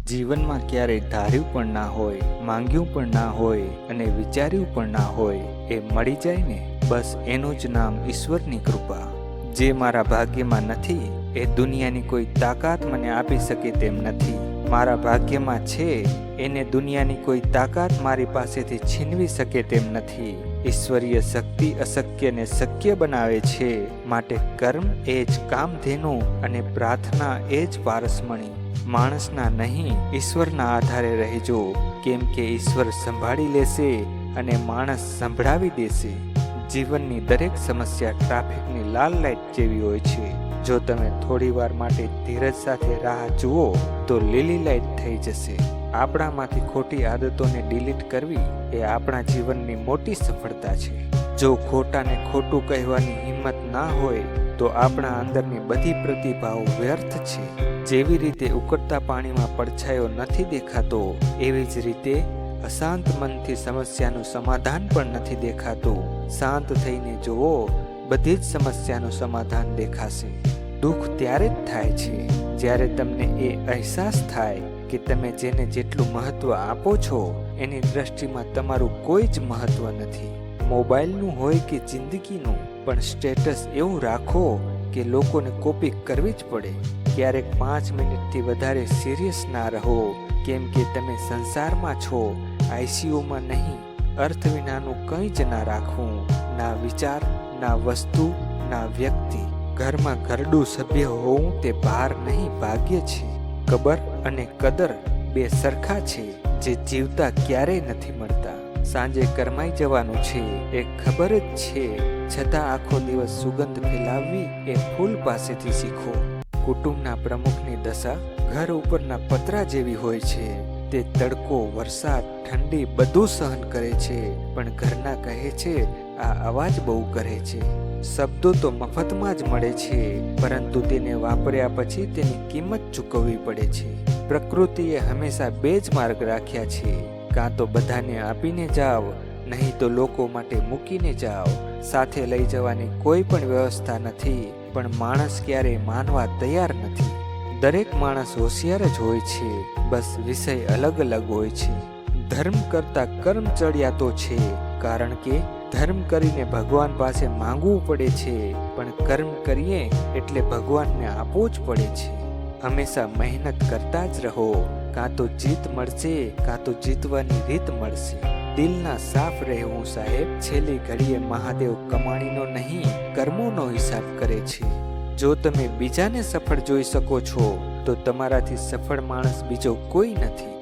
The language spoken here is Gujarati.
જીવનમાં ક્યારેય ધાર્યું પણ ના હોય, માંગ્યું પણ ના હોય અને વિચાર્યું પણ ના હોય, એ મળી જાય ને, બસ એનું જ નામ ઈશ્વરની કૃપા. જે મારા ભાગ્યમાં નથી એ દુનિયાની કોઈ તાકાત મને આપી શકે તેમ નથી. મારા ભાગ્યમાં છે એને દુનિયાની કોઈ તાકાત મારી પાસેથી છીનવી શકે તેમ નથી. ઈશ્વરીય શક્તિ અશક્યને શક્ય બનાવે છે, માટે કર્મ એ જ કામધેનુ અને પ્રાર્થના એ જ પારસમણી. માણસના નહીં ઈશ્વરના આધારે રહેજો, કેમ કે ઈશ્વર સંભાળી લેશે અને માણસ સંભળાવી દેશે. જીવનની દરેક સમસ્યા ટ્રાફિકની લાલ લાઈટ જેવી હોય છે. જો તમે થોડી વાર માટે ધીરજ સાથે રાહ જુઓ તો લીલી લાઈટ થઈ જશે. આપણામાંથી ખોટી આદતોને ડિલીટ કરવી એ આપણા જીવનની મોટી સફળતા છે. જો ખોટાને ખોટું કહેવાની હિંમત ના હોય તો આપણા અંદરની બધી પ્રતિભાઓ વ્યર્થ છે. જેવી રીતે ઉકળતા પાણીમાં પડછાયો નથી દેખાતો, એવી જ રીતે અશાંત મનથી સમસ્યાનું સમાધાન પણ નથી દેખાતું. શાંત થઈને જુઓ, બધી જ સમસ્યાનું સમાધાન દેખાશે. દુઃખ ત્યારે જ થાય છે જ્યારે તમને એ અહેસાસ થાય કે તમે જેને જેટલું મહત્વ આપો છો એની દ્રષ્ટિમાં તમારું કોઈ જ મહત્વ નથી. મોબાઈલનું હોય કે જિંદગીનું, પણ સ્ટેટસ એવું રાખો કે લોકોને કોપી કરવી જ પડે. ક્યારેક 5 મિનિટથી વધારે સિરિયસ ના રહો, કેમ કે તમે સંસારમાં છો, આઈસીયુમાં નહીં. અર્થ વિનાનું કંઈ જ ના રાખવું, ના વિચાર, ના વસ્તુ, ના વ્યક્તિ. ઘરમાં ઘરડું સભ્ય હોવું તે ભાર નહીં, ભાગ્ય છે. કબર અને કદર બે સરખા છે, જે જીવતા ક્યારેય નથી મળતા. સાંજે કરમાઈ જવાનું છે એ ખબર જ છે, છતાં આખો દિવસ સુગંધ ફેલાવવી એ ફૂલ પાસેથી શીખો. કુટુંબના પ્રમુખની દશા ઘર ઉપરના પતરા જેવી હોય છે. તે તડકો, વરસાદ, ઠંડી બધું સહન કરે છે, પણ ઘરના કહે છે આ અવાજ બહુ કરે છે. શબ્દો તો મફતમાં જ મળે છે, પરંતુ તેને વાપર્યા પછી તેની કિંમત ચૂકવવી પડે છે. પ્રકૃતિએ હંમેશા બે જ માર્ગ રાખ્યા છે, કાં તો બધાને આપીને જાઓ, નહીં તો લોકો માટે મૂકીને જાઓ. સાથે લઈ જવાની કોઈ પણ વ્યવસ્થા નથી, પણ માણસ ક્યારેય માનવા તૈયાર નથી. દરેક માણસ હોશિયાર જ હોય છે, બસ વિષય અલગ અલગ હોય છે. ધર્મ કરતા કર્મ ચડિયાતો છે, કારણ કે ધર્મ કરીને ભગવાન પાસે માંગવું પડે છે, પણ કર્મ કરીએ એટલે ભગવાનને આપવું જ પડે છે. હંમેશા મહેનત કરતા જ રહો, કાં તો જીત મળશે, કાં તો જીતવાની રીત મળશે. દિલના સાફ રહેવું સાહેબ. છેલ્લી ઘડીએ મહાદેવ કમાણીનો નહીં, કર્મોનો હિસાબ કરે છે. જો તમે બીજાને સફળ જોઈ શકો છો તો તમારાથી સફળ માણસ બીજો કોઈ નથી.